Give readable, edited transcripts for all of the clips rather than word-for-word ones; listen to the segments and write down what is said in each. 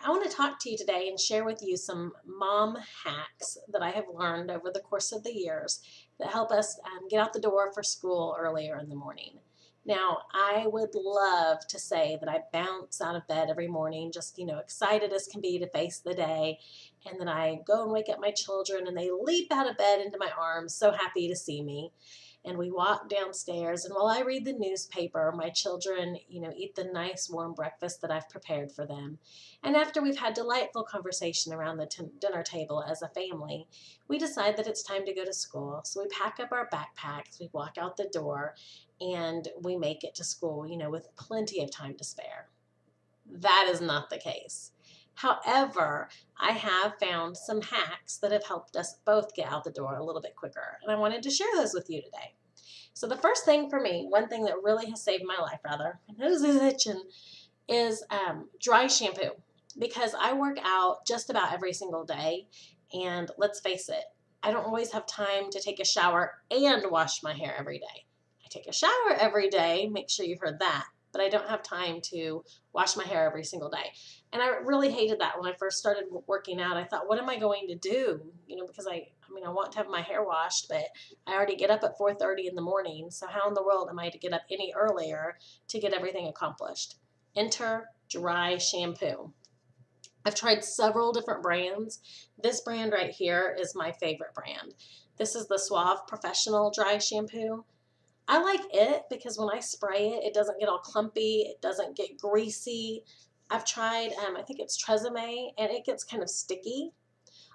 I want to talk to you today and share with you some mom hacks that I have learned over the course of the years that help us get out the door for school earlier in the morning. Now, I would love to say that I bounce out of bed every morning, just, excited as can be to face the day, and then I go and wake up my children and they leap out of bed into my arms, so happy to see me. And we walk downstairs, and while I read the newspaper, my children, eat the nice warm breakfast that I've prepared for them. And after we've had delightful conversation around the dinner table as a family, we decide that it's time to go to school. So we pack up our backpacks, we walk out the door, and we make it to school, with plenty of time to spare. That is not the case. However, I have found some hacks that have helped us both get out the door a little bit quicker, and I wanted to share those with you today. So the first thing for me, one thing that really has saved my life, rather, my nose is itching, is dry shampoo, because I work out just about every single day, and let's face it, I don't always have time to take a shower and wash my hair every day. I take a shower every day, make sure you heard that, but I don't have time to wash my hair every single day. And I really hated that when I first started working out. I thought, what am I going to do? Because I want to have my hair washed, but I already get up at 4:30 in the morning. So how in the world am I to get up any earlier to get everything accomplished? Enter dry shampoo. I've tried several different brands. This brand right here is my favorite brand. This is the Suave Professional Dry Shampoo. I like it because when I spray it, it doesn't get all clumpy, it doesn't get greasy. I've tried, I think it's Tresemme, and it gets kind of sticky.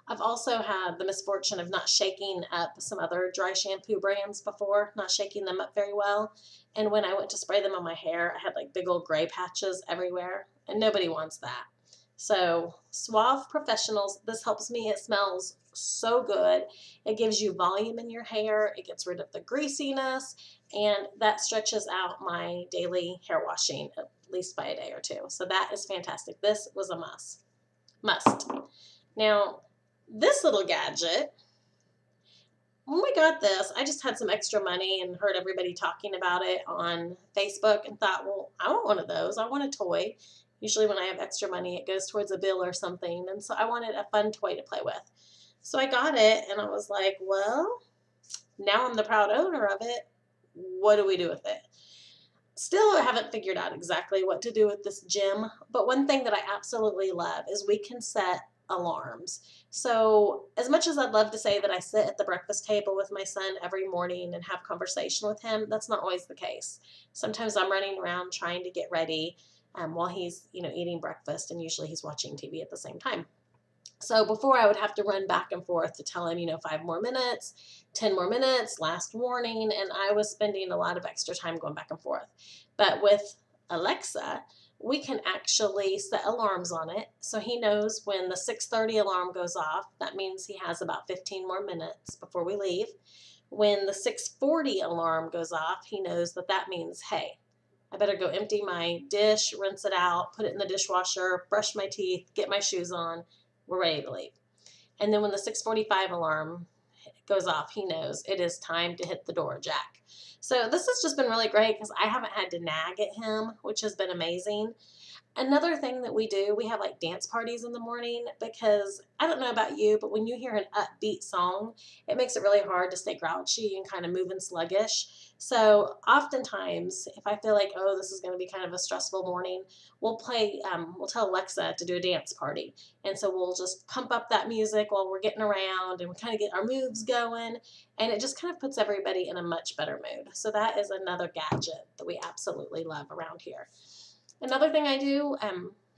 I've also had the misfortune of not shaking up some other dry shampoo brands before, not shaking them up very well. And when I went to spray them on my hair, I had like big old gray patches everywhere, and nobody wants that. So Suave Professionals, this helps me. It smells so good. It gives you volume in your hair. It gets rid of the greasiness, and that stretches out my daily hair washing at least by a day or two. So that is fantastic. This was a must. Now, this little gadget, when we got this, I just had some extra money and heard everybody talking about it on Facebook and thought, well, I want one of those. I want a toy. Usually when I have extra money, it goes towards a bill or something. And so I wanted a fun toy to play with. So I got it, and I was like, well, now I'm the proud owner of it. What do we do with it? Still, I haven't figured out exactly what to do with this gem, but one thing that I absolutely love is we can set alarms. So as much as I'd love to say that I sit at the breakfast table with my son every morning and have conversation with him, that's not always the case. Sometimes I'm running around trying to get ready while he's, eating breakfast, and usually he's watching TV at the same time. So before, I would have to run back and forth to tell him, 5 more minutes, 10 more minutes, last warning, and I was spending a lot of extra time going back and forth. But with Alexa, we can actually set alarms on it, so he knows when the 6:30 alarm goes off, that means he has about 15 more minutes before we leave. When the 6:40 alarm goes off, he knows that that means, hey, I better go empty my dish, rinse it out, put it in the dishwasher, brush my teeth, get my shoes on. We're ready to leave. And then when the 6:45 alarm goes off, he knows it is time to hit the door jack. So this has just been really great because I haven't had to nag at him, which has been amazing. Another thing that we do, we have like dance parties in the morning, because I don't know about you, but when you hear an upbeat song, it makes it really hard to stay grouchy and kind of moving sluggish. So oftentimes, if I feel like, oh, this is going to be kind of a stressful morning, we'll tell Alexa to do a dance party. And so we'll just pump up that music while we're getting around, and we kind of get our moves going, and it just kind of puts everybody in a much better mood. So that is another gadget that we absolutely love around here. Another thing I do,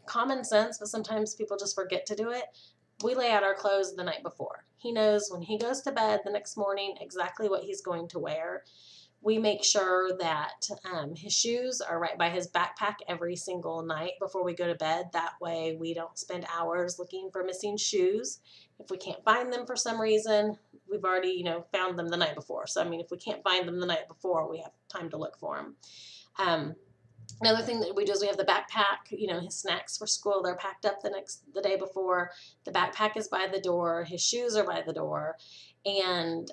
common sense, but sometimes people just forget to do it, we lay out our clothes the night before. He knows when he goes to bed the next morning exactly what he's going to wear. We make sure that his shoes are right by his backpack every single night before we go to bed. That way we don't spend hours looking for missing shoes. If we can't find them for some reason, we've already, found them the night before. So, if we can't find them the night before, we have time to look for them. Another thing that we do is we have the backpack, his snacks for school, they're packed up the day before. The backpack is by the door, his shoes are by the door. And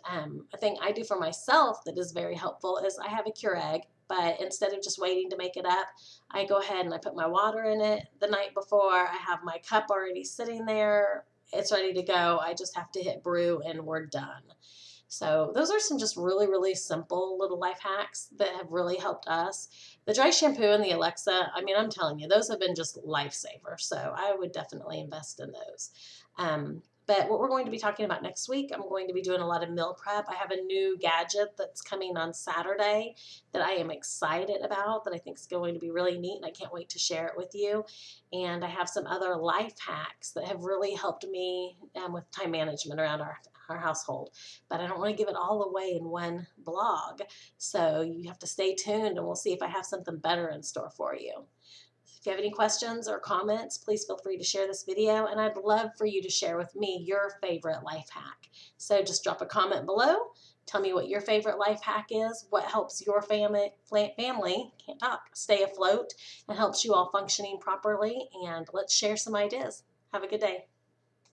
a thing I do for myself that is very helpful is I have a Keurig but instead of just waiting to make it up, I go ahead and I put my water in it the night before. I have my cup already sitting there. It's ready to go. I just have to hit brew and we're done. So those are some just really, really simple little life hacks that have really helped us. The dry shampoo and the Alexa, I mean, I'm telling you, those have been just lifesavers. So I would definitely invest in those. But what we're going to be talking about next week, I'm going to be doing a lot of meal prep. I have a new gadget that's coming on Saturday that I am excited about, that I think is going to be really neat, and I can't wait to share it with you. And I have some other life hacks that have really helped me with time management around our household. But I don't want to give it all away in one blog. So you have to stay tuned, and we'll see if I have something better in store for you. If you have any questions or comments, please feel free to share this video, and I'd love for you to share with me your favorite life hack. So just drop a comment below. Tell me what your favorite life hack is, what helps your family, can't talk, stay afloat and helps you all functioning properly, and let's share some ideas. Have a good day.